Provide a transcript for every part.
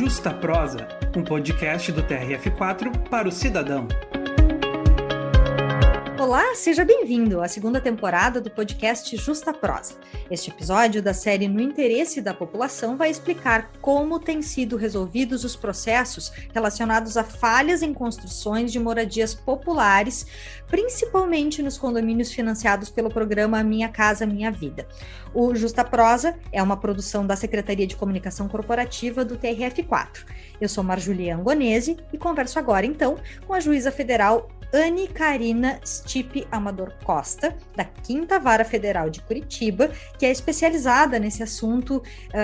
Justa Prosa, um podcast do TRF4 para o cidadão. Olá, seja bem-vindo à segunda temporada do podcast Justa Prosa. Este episódio da série No Interesse da População vai explicar como têm sido resolvidos os processos relacionados a falhas em construções de moradias populares, principalmente nos condomínios financiados pelo programa Minha Casa Minha Vida. O Justa Prosa é uma produção da Secretaria de Comunicação Corporativa do TRF4. Eu sou Marjulia Angonese e converso agora, então, com a juíza federal Anne Carina Stipe Amador Costa, da 5ª Vara Federal de Curitiba, que é especializada nesse assunto,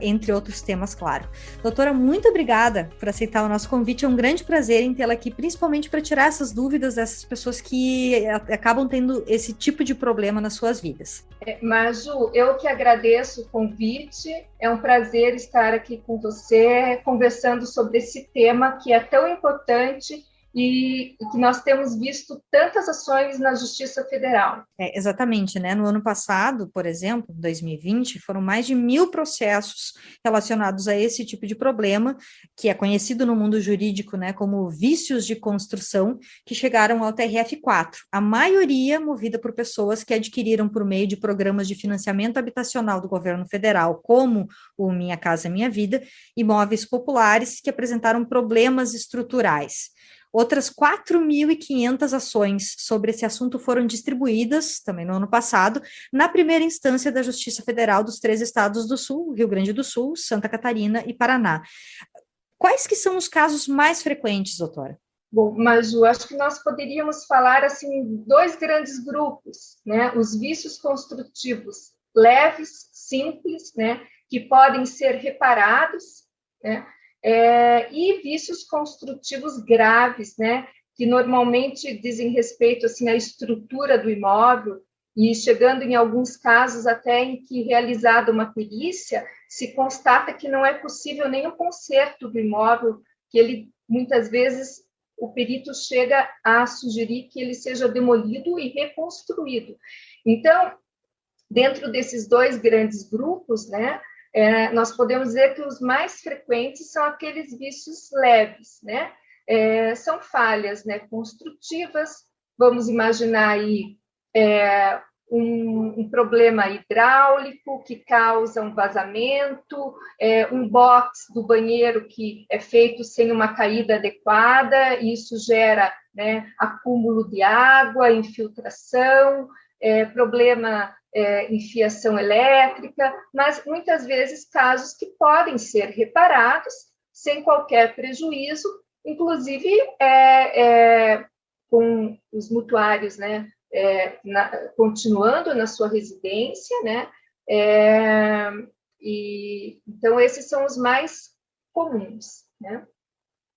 entre outros temas, claro. Doutora, muito obrigada por aceitar o nosso convite. É um grande prazer em tê-la aqui, principalmente para tirar essas dúvidas dessas pessoas que acabam tendo esse tipo de problema nas suas vidas. Maju, eu que agradeço o convite. É um prazer estar aqui com você, conversando sobre esse tema que é tão importante e que nós temos visto tantas ações na Justiça Federal. Exatamente, né? No ano passado, por exemplo, 2020, foram mais de 1.000 processos relacionados a esse tipo de problema, que é conhecido no mundo jurídico, né, como vícios de construção, que chegaram ao TRF4. A maioria movida por pessoas que adquiriram por meio de programas de financiamento habitacional do governo federal, como o Minha Casa Minha Vida, imóveis populares que apresentaram problemas estruturais. Outras 4.500 ações sobre esse assunto foram distribuídas, também no ano passado, na primeira instância da Justiça Federal dos 3 estados do Sul, Rio Grande do Sul, Santa Catarina e Paraná. Quais que são os casos mais frequentes, doutora? Bom, Maju, acho que nós poderíamos falar assim, 2 grandes grupos, né? Os vícios construtivos leves, simples, né? Que podem ser reparados, né? E vícios construtivos graves, né, que normalmente dizem respeito assim, à estrutura do imóvel, e chegando em alguns casos até em que, realizada uma perícia, se constata que não é possível nem o conserto do imóvel, que ele, muitas vezes, o perito chega a sugerir que ele seja demolido e reconstruído. Então, dentro desses 2 grandes grupos, né, nós podemos dizer que os mais frequentes são aqueles vícios leves, né? São falhas, né, construtivas. Vamos imaginar aí um problema hidráulico que causa um vazamento, um box do banheiro que é feito sem uma caída adequada, e isso gera, né, acúmulo de água, infiltração, problema em fiação elétrica, mas muitas vezes casos que podem ser reparados sem qualquer prejuízo, inclusive com os mutuários, né, continuando na sua residência, né, então esses são os mais comuns, né?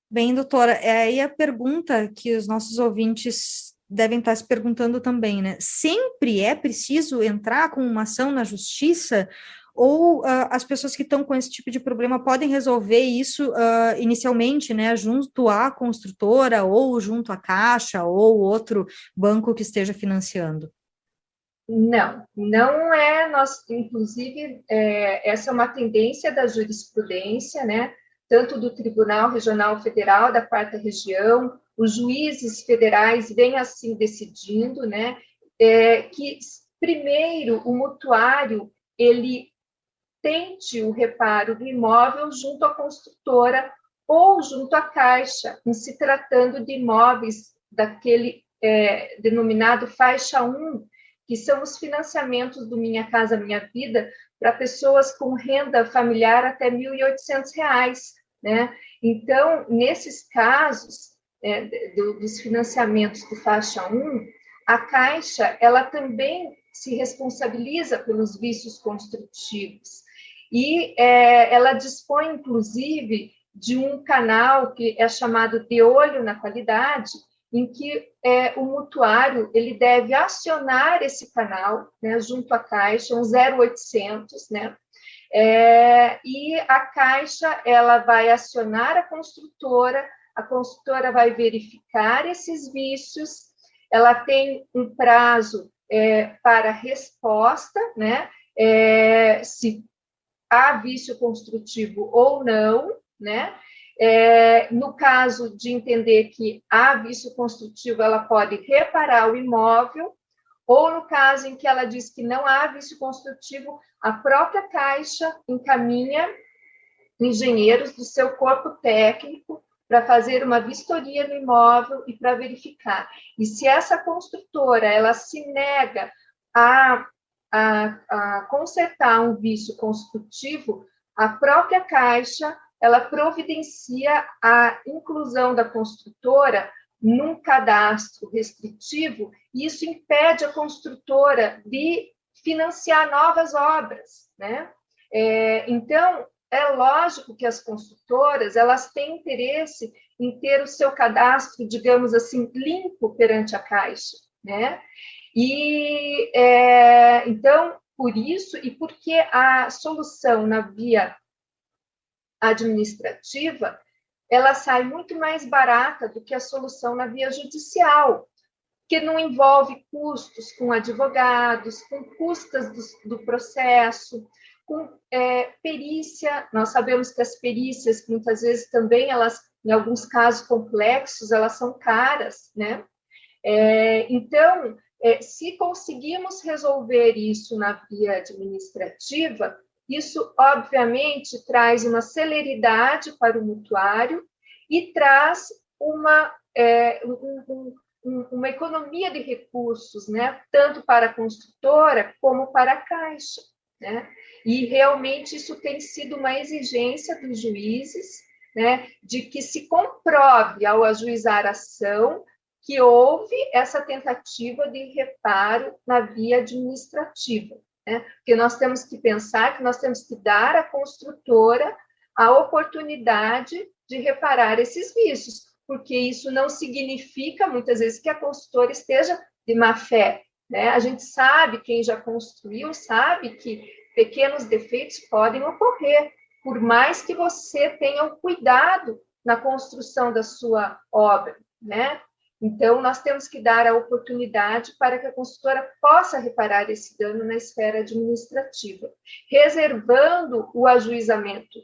Bem, doutora, aí a pergunta que os nossos ouvintes devem estar se perguntando também, né? Sempre é preciso entrar com uma ação na justiça ou as pessoas que estão com esse tipo de problema podem resolver isso inicialmente, né, junto à construtora ou junto à Caixa ou outro banco que esteja financiando? Não é. Nós, inclusive, essa é uma tendência da jurisprudência, né? Tanto do Tribunal Regional Federal da 4ª Região, os juízes federais vêm assim decidindo, né, que primeiro o mutuário ele tente o reparo do imóvel junto à construtora ou junto à Caixa, em se tratando de imóveis daquele denominado faixa 1, que são os financiamentos do Minha Casa Minha Vida para pessoas com renda familiar até R$ 1.800, né? Então, nesses casos dos financiamentos do faixa 1, a Caixa ela também se responsabiliza pelos vícios construtivos e ela dispõe, inclusive, de um canal que é chamado de olho na qualidade, em que o mutuário ele deve acionar esse canal, né, junto à Caixa, um 0800, né? E a Caixa ela vai acionar a construtora vai verificar esses vícios, ela tem um prazo para resposta, né? Se há vício construtivo ou não, né? No caso de entender que há vício construtivo, ela pode reparar o imóvel, ou no caso em que ela diz que não há vício construtivo, a própria Caixa encaminha engenheiros do seu corpo técnico para fazer uma vistoria no imóvel e para verificar. E se essa construtora ela se nega a consertar um vício construtivo, a própria Caixa ela providencia a inclusão da construtora num cadastro restritivo, e isso impede a construtora de financiar novas obras, né? Então, é lógico que as construtoras elas têm interesse em ter o seu cadastro, digamos assim, limpo perante a Caixa, né? E então, por isso, e porque a solução na via administrativa, ela sai muito mais barata do que a solução na via judicial, que não envolve custos com advogados, com custas do processo, com perícia. Nós sabemos que as perícias, muitas vezes também, elas, em alguns casos complexos, elas são caras, né? Então, se conseguimos resolver isso na via administrativa, isso, obviamente, traz uma celeridade para o mutuário e traz uma economia de recursos, né? Tanto para a construtora como para a Caixa, né? E realmente isso tem sido uma exigência dos juízes, né? De que se comprove ao ajuizar a ação que houve essa tentativa de reparo na via administrativa, né? Porque nós temos que pensar que nós temos que dar à construtora a oportunidade de reparar esses vícios, porque isso não significa, muitas vezes, que a construtora esteja de má fé, né? A gente sabe, quem já construiu, sabe que pequenos defeitos podem ocorrer, por mais que você tenha o cuidado na construção da sua obra, né? Então, nós temos que dar a oportunidade para que a construtora possa reparar esse dano na esfera administrativa, reservando o ajuizamento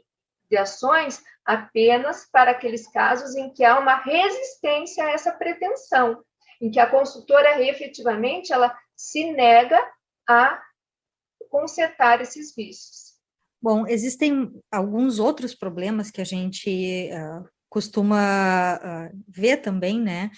de ações apenas para aqueles casos em que há uma resistência a essa pretensão, em que a construtora efetivamente ela se nega a consertar esses vícios. Bom, existem alguns outros problemas que a gente costuma ver também, né?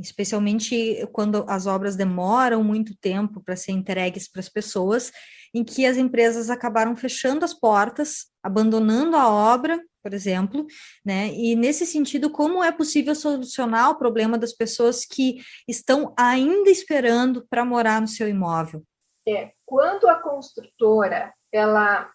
Especialmente quando as obras demoram muito tempo para ser entregues para as pessoas, em que as empresas acabaram fechando as portas, abandonando a obra, por exemplo, né? E nesse sentido, como é possível solucionar o problema das pessoas que estão ainda esperando para morar no seu imóvel? Quando a construtora,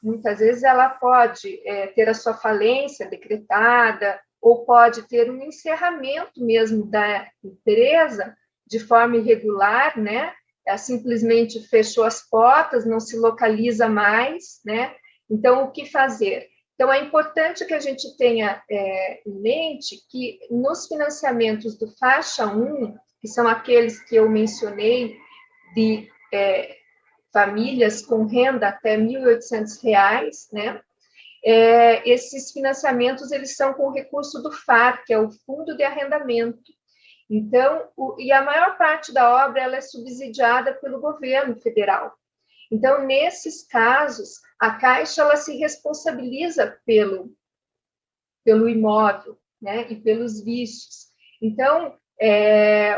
muitas vezes ela pode ter a sua falência decretada, ou pode ter um encerramento mesmo da empresa de forma irregular, né? Simplesmente fechou as portas, não se localiza mais, né? Então, o que fazer? Então, é importante que a gente tenha em mente que nos financiamentos do faixa 1, que são aqueles que eu mencionei, de famílias com renda até R$ 1.800, né? Esses financiamentos eles são com recurso do FAR, que é o Fundo de Arrendamento. Então, e a maior parte da obra ela é subsidiada pelo governo federal. Então, nesses casos, a Caixa ela se responsabiliza pelo imóvel, né, e pelos vícios. Então,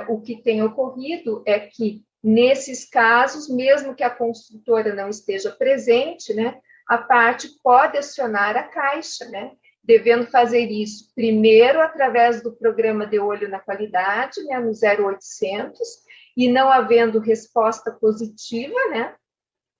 o que tem ocorrido é que, nesses casos, mesmo que a construtora não esteja presente, né, a parte pode acionar a Caixa, né, devendo fazer isso primeiro através do programa de olho na qualidade, né, no 0800, e não havendo resposta positiva, né,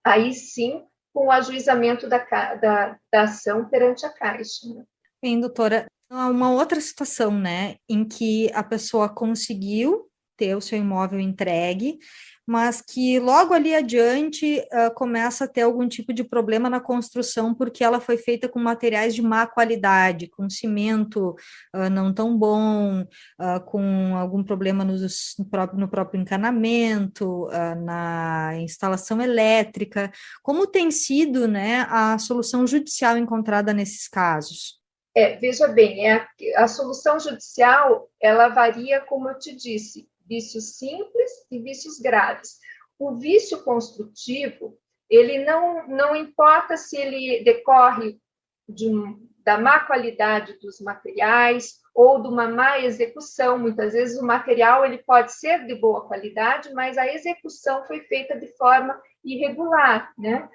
aí sim, com o ajuizamento da ação perante a Caixa. Né. Bem, doutora, há uma outra situação, né, em que a pessoa conseguiu ter o seu imóvel entregue, mas que logo ali adiante começa a ter algum tipo de problema na construção, porque ela foi feita com materiais de má qualidade, com cimento não tão bom, com algum problema no próprio encanamento, na instalação elétrica. Como tem sido, né, a solução judicial encontrada nesses casos? Veja bem, a solução judicial, ela varia, como eu te disse, vícios simples e vícios graves. O vício construtivo, ele não importa se ele decorre da má qualidade dos materiais ou de uma má execução. Muitas vezes o material ele pode ser de boa qualidade, mas a execução foi feita de forma irregular, né?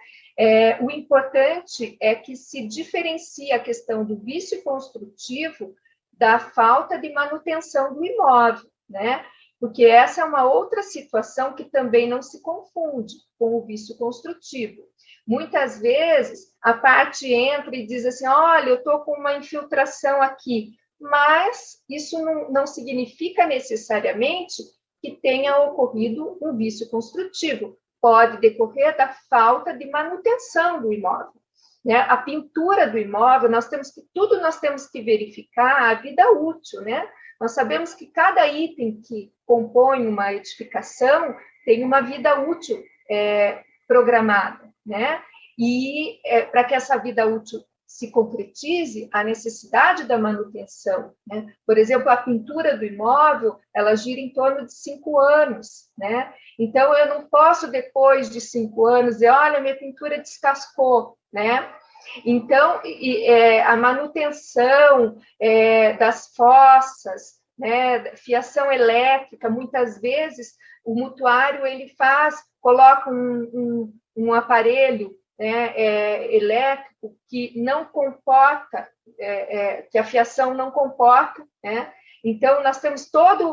O importante é que se diferencie a questão do vício construtivo da falta de manutenção do imóvel, né? Porque essa é uma outra situação que também não se confunde com o vício construtivo. Muitas vezes, a parte entra e diz assim, olha, eu estou com uma infiltração aqui, mas isso não significa necessariamente que tenha ocorrido um vício construtivo. Pode decorrer da falta de manutenção do imóvel, né? A pintura do imóvel, nós temos que verificar a vida útil, né? Nós sabemos que cada item que compõe uma edificação tem uma vida útil programada, né? E para que essa vida útil se concretize, a necessidade da manutenção, né? Por exemplo, a pintura do imóvel, ela gira em torno de 5 anos, né? Então, eu não posso, depois de 5 anos, dizer, olha, minha pintura descascou, né? Então, a manutenção das fossas, né, fiação elétrica, muitas vezes o mutuário ele coloca um aparelho, né, elétrico que não comporta, que a fiação não comporta, né? Então, nós temos toda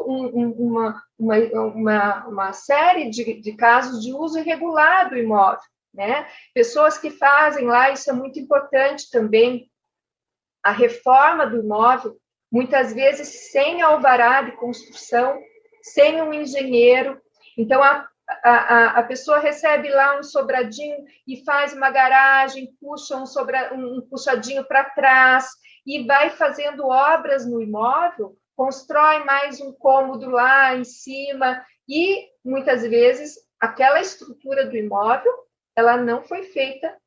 uma série de casos de uso irregular do imóvel, né? Pessoas que fazem lá, isso é muito importante também, a reforma do imóvel, muitas vezes sem alvará de construção, sem um engenheiro. Então, a pessoa recebe lá um sobradinho e faz uma garagem, puxa um puxadinho para trás e vai fazendo obras no imóvel, constrói mais um cômodo lá em cima e, muitas vezes, aquela estrutura do imóvel ela não foi feita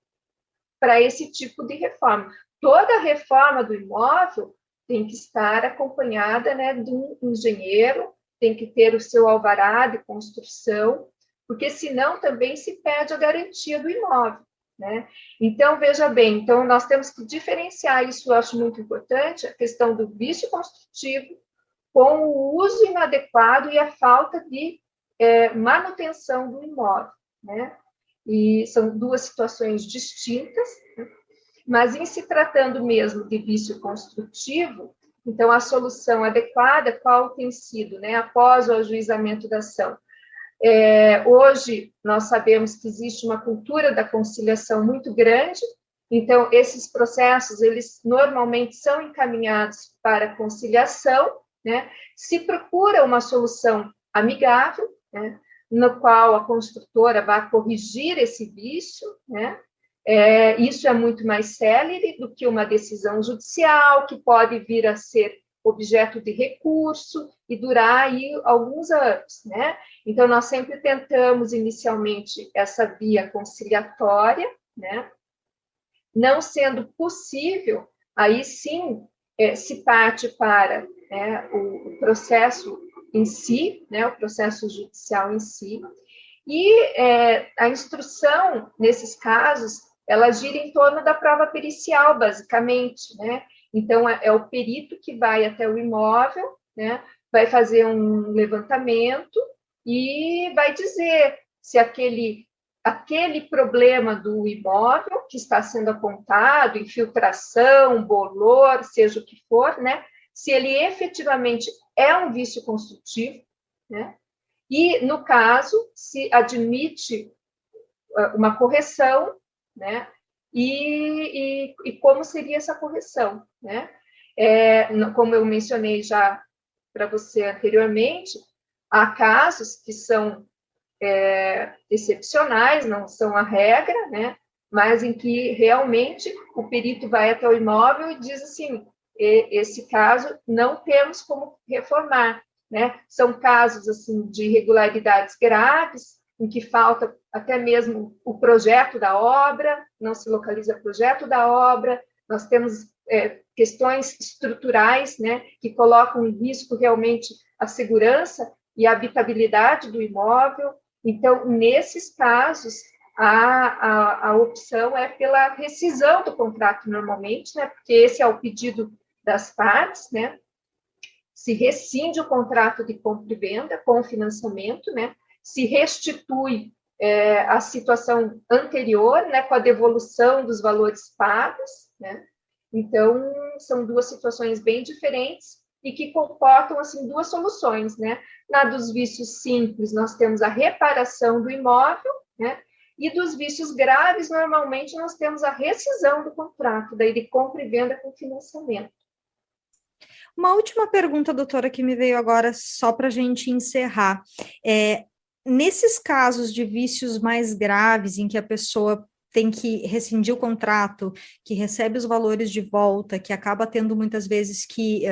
para esse tipo de reforma. Toda reforma do imóvel tem que estar acompanhada, né, de um engenheiro, tem que ter o seu alvará de construção, porque senão também se perde a garantia do imóvel, né? Então, veja bem, então nós temos que diferenciar, isso eu acho muito importante, a questão do vício construtivo com o uso inadequado e a falta de manutenção do imóvel, né? E são duas situações distintas, né? Mas em se tratando mesmo de vício construtivo, então a solução adequada, qual tem sido, né, após o ajuizamento da ação? Hoje, nós sabemos que existe uma cultura da conciliação muito grande, então, esses processos, eles normalmente são encaminhados para conciliação, né? Se procura uma solução amigável, né, no qual a construtora vai corrigir esse vício, né? Isso é muito mais célere do que uma decisão judicial, que pode vir a ser objeto de recurso e durar aí alguns anos, né? Então, nós sempre tentamos, inicialmente, essa via conciliatória, né? Não sendo possível, aí sim se parte para, né, o processo em si, né, o processo judicial em si, e a instrução, nesses casos, ela gira em torno da prova pericial, basicamente, né? Então, é o perito que vai até o imóvel, né, vai fazer um levantamento e vai dizer se aquele problema do imóvel que está sendo apontado, infiltração, bolor, seja o que for, né, se ele efetivamente é um vício construtivo, né, e, no caso, se admite uma correção, né, e como seria essa correção, né? Como eu mencionei já para você anteriormente, há casos que são excepcionais, não são a regra, né? Mas em que realmente o perito vai até o imóvel e diz assim, esse caso não temos como reformar, né? São casos assim de irregularidades graves, em que falta até mesmo o projeto da obra, não se localiza o projeto da obra, nós temos questões estruturais, né, que colocam em risco realmente a segurança e a habitabilidade do imóvel. Então, nesses casos, a opção é pela rescisão do contrato normalmente, né, porque esse é o pedido das partes, né, se rescinde o contrato de compra e venda com o financiamento, né, se restitui a situação anterior, né, com a devolução dos valores pagos, né. Então, são duas situações bem diferentes e que comportam, assim, duas soluções, né. Na dos vícios simples, nós temos a reparação do imóvel, né, e dos vícios graves, normalmente, nós temos a rescisão do contrato, daí de compra e venda com financiamento. Uma última pergunta, doutora, que me veio agora, só para a gente encerrar. Nesses casos de vícios mais graves, em que a pessoa tem que rescindir o contrato, que recebe os valores de volta, que acaba tendo muitas vezes que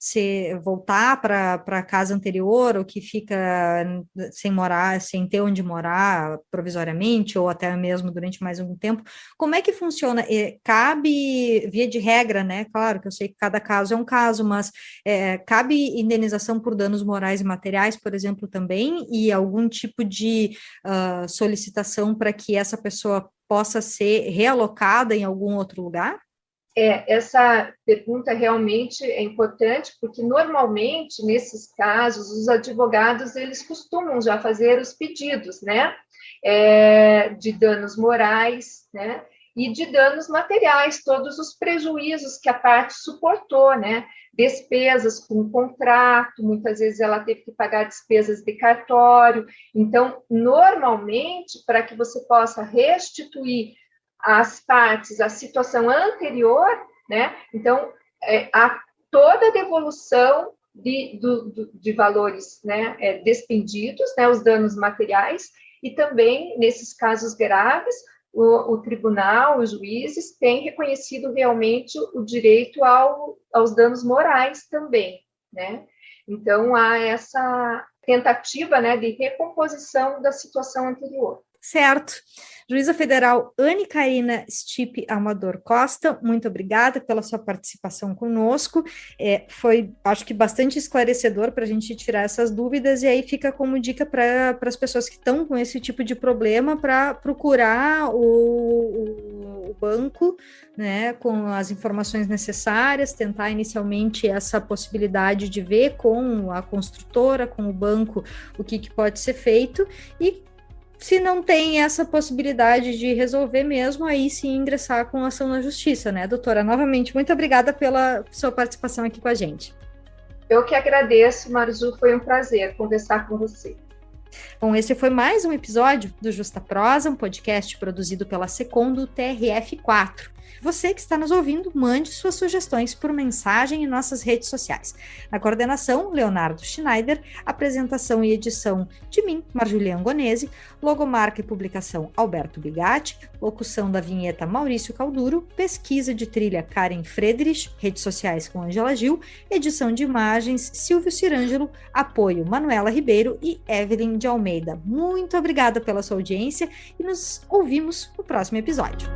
se voltar para a casa anterior, ou que fica sem morar, sem ter onde morar provisoriamente, ou até mesmo durante mais algum tempo, como é que funciona? Cabe, via de regra, né? Claro que eu sei que cada caso é um caso, mas cabe indenização por danos morais e materiais, por exemplo, também, e algum tipo de solicitação para que essa pessoa possa ser realocada em algum outro lugar? Essa pergunta realmente é importante, porque normalmente, nesses casos, os advogados, eles costumam já fazer os pedidos, né, de danos morais, né, e de danos materiais, todos os prejuízos que a parte suportou, né, despesas com o contrato, muitas vezes ela teve que pagar despesas de cartório. Então, normalmente, para que você possa restituir às partes a situação anterior, né, então, toda a devolução de valores, né, despendidos, né, os danos materiais, e também, nesses casos graves, o tribunal, os juízes, têm reconhecido realmente o direito aos danos morais também, né? Então, há essa tentativa, né, de recomposição da situação anterior. Certo. Juíza Federal Anne Carina Stipe Amador Costa, muito obrigada pela sua participação conosco. Foi, acho que, bastante esclarecedor para a gente tirar essas dúvidas, e aí fica como dica para as pessoas que estão com esse tipo de problema, para procurar o banco, né, com as informações necessárias, tentar inicialmente essa possibilidade de ver com a construtora, com o banco, o que pode ser feito, e se não tem essa possibilidade de resolver mesmo, aí sim ingressar com ação na justiça, né, doutora? Novamente, muito obrigada pela sua participação aqui com a gente. Eu que agradeço, Marju, foi um prazer conversar com você. Bom, esse foi mais um episódio do Justa Prosa, um podcast produzido pela Secom do TRF4. Você que está nos ouvindo, mande suas sugestões por mensagem em nossas redes sociais. Na coordenação, Leonardo Schneider, apresentação e edição de mim, Marjulia Angonese, logomarca e publicação Alberto Bigatti, locução da vinheta Maurício Calduro, pesquisa de trilha Karen Friedrich, redes sociais com Angela Gil, edição de imagens Silvio Cirângelo, apoio Manuela Ribeiro e Evelyn de Almeida. Muito obrigada pela sua audiência e nos ouvimos no próximo episódio.